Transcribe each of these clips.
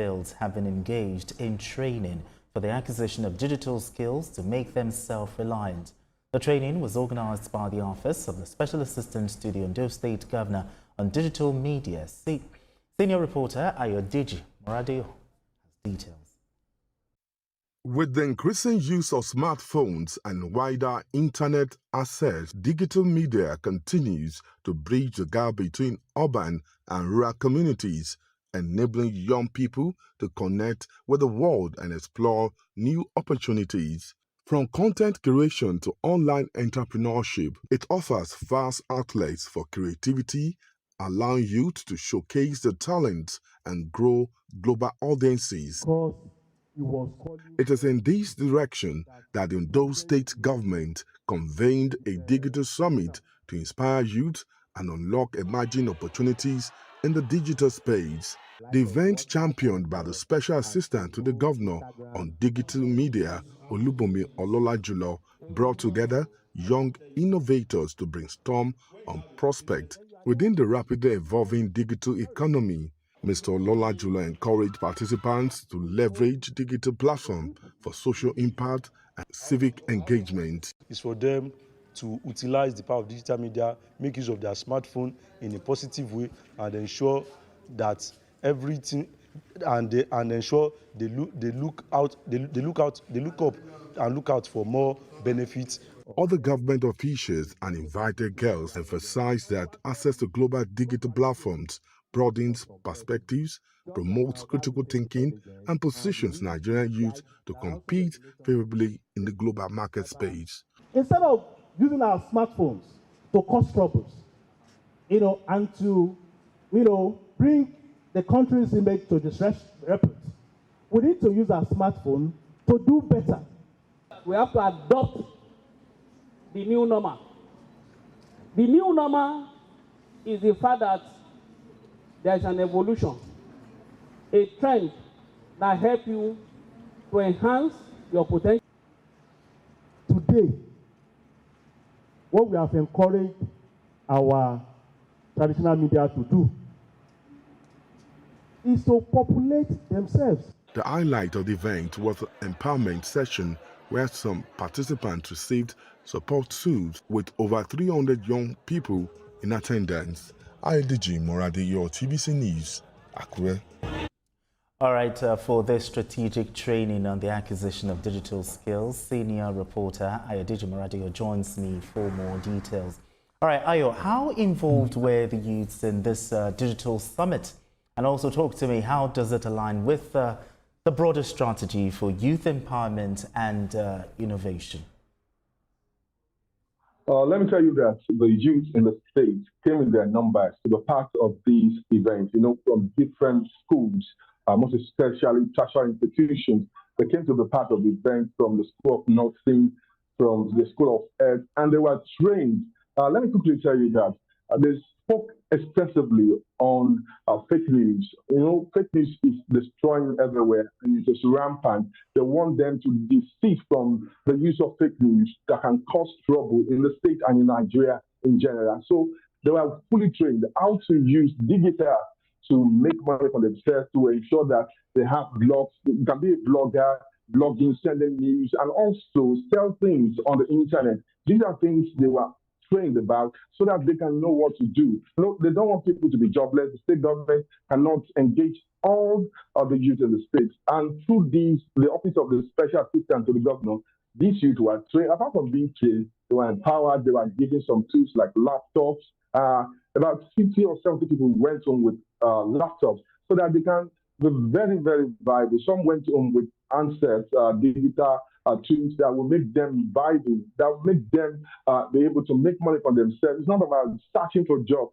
fields have been engaged in training for the acquisition of digital skills to make them self-reliant. The training was organized by the Office of the Special Assistant to the Ondo State Governor on Digital Media. Senior reporter Ayodeji Moradio has details. With the increasing use of smartphones and wider internet access, digital media continues to bridge the gap between urban and rural communities, enabling young people to connect with the world and explore new opportunities. From content creation to online entrepreneurship, it offers vast outlets for creativity, allowing youth to showcase their talents and grow global audiences. It is in this direction that the Ondo State government convened a digital summit to inspire youth and unlock emerging opportunities in the digital space. The event, championed by the Special Assistant to the Governor on Digital Media, Olubomi Ololajulo, brought together young innovators to brainstorm on prospects within the rapidly evolving digital economy. Mr. Ololajulo encouraged participants to leverage digital platforms for social impact and civic engagement. It's for them to utilize the power of digital media, make use of their smartphone in a positive way, and ensure that everything, and ensure they look up and look out for more benefits. Other government officials and invited guests emphasized that access to global digital platforms broadens perspectives, promotes critical thinking, and positions Nigerian youth to compete favorably in the global market space. Instead of using our smartphones to cause troubles, and to, bring the country's image to disrepute, we need to use our smartphone to do better. We have to adopt the new normal. The new normal is the fact that there's an evolution, a trend that helps you to enhance your potential. Today, what we have encouraged our traditional media to do is to populate themselves. The highlight of the event was an empowerment session where some participants received support tools with over 300 young people in attendance. Ayodeji Moradio, TVC News, Akure. All right, for this strategic training on the acquisition of digital skills, senior reporter Ayodeji Moradio joins me for more details. All right, Ayo, how involved were the youths in this digital summit? And also talk to me, how does it align with the broader strategy for youth empowerment and innovation? Let me tell you that the youth in the state came in their numbers to be part of these events, from different schools, most especially tertiary institutions. They came to be part of the event from the School of Nursing, from the School of Health, and they were trained. Let me quickly tell you that they spoke extensively on fake news. Fake news is destroying everywhere, and it is rampant. They want them to desist from the use of fake news that can cause trouble in the state and in Nigeria in general. So they were fully trained how to use digital to make money for themselves, to ensure that they have blogs. You can be a blogger, blogging, sending news, and also sell things on the internet. These are things they were trained about so that they can know what to do. They don't want people to be jobless. The state government cannot engage all of the youth in the state. And through the Office of the Special Assistant to the Governor, these youth were trained. Apart from being trained, they were empowered. They were given some tools like laptops. About 50 or 70 people went home with laptops so that they can be very, very viable. Some went home with answers, digital tools that will make them viable, that will make them be able to make money for themselves. It's not about searching for jobs.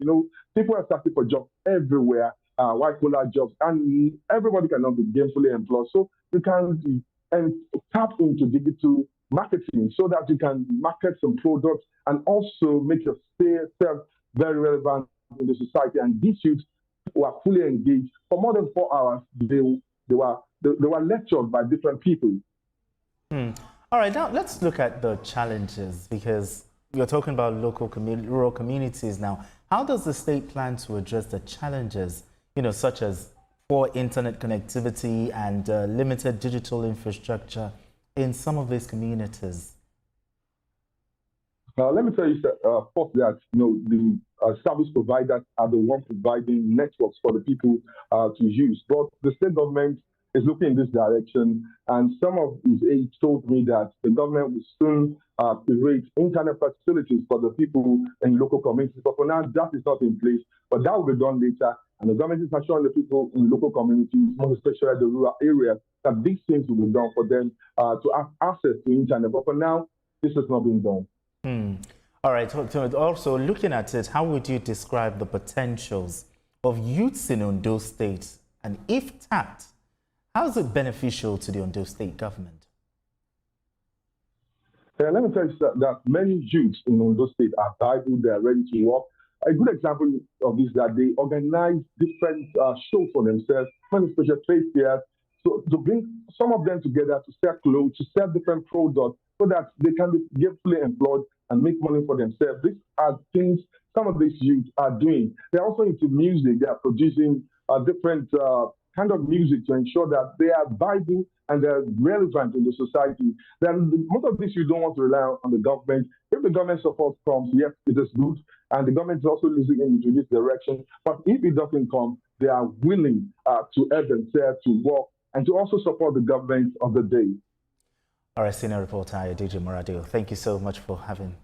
People are searching for jobs everywhere, white-collar jobs, and everybody cannot be gainfully employed. So you can tap into digital marketing so that you can market some products and also make yourself very relevant in the society. And these youths were fully engaged. For more than 4 hours, they were lectured by different people. All right, now let's look at the challenges, because you're talking about rural communities now. How does the state plan to address the challenges, such as poor internet connectivity and limited digital infrastructure in some of these communities? Let me tell you first that the service providers are the ones providing networks for the people to use. But the state government is looking in this direction, and some of his aides told me that the government will soon create internet facilities for the people in local communities. But for now, that is not in place. But that will be done later. And the government is assuring the people in local communities, more especially the rural areas, that these things will be done for them to have access to internet. But for now, this has not been done. All right. So also, looking at it, how would you describe the potentials of youths in Ondo State? And if tapped, how is it beneficial to the Ondo State government? Let me tell you that many youths in Ondo State are vibrant, they are ready to work. A good example of this is that they organize different shows for themselves, many special trade fairs, so to bring some of them together to sell clothes, to sell different products, so that they can be gainfully employed and make money for themselves. These are things some of these youth are doing. They're also into music. They are producing different kind of music to ensure that they are viable and they're relevant in the society. Then most of this you don't want to rely on the government. If the government support comes, yes, it is good. And the government is also losing into this direction. But if it doesn't come, they are willing to help themselves to work and to also support the government of the day. All right, senior reporter Ayodele Moradio, thank you so much for having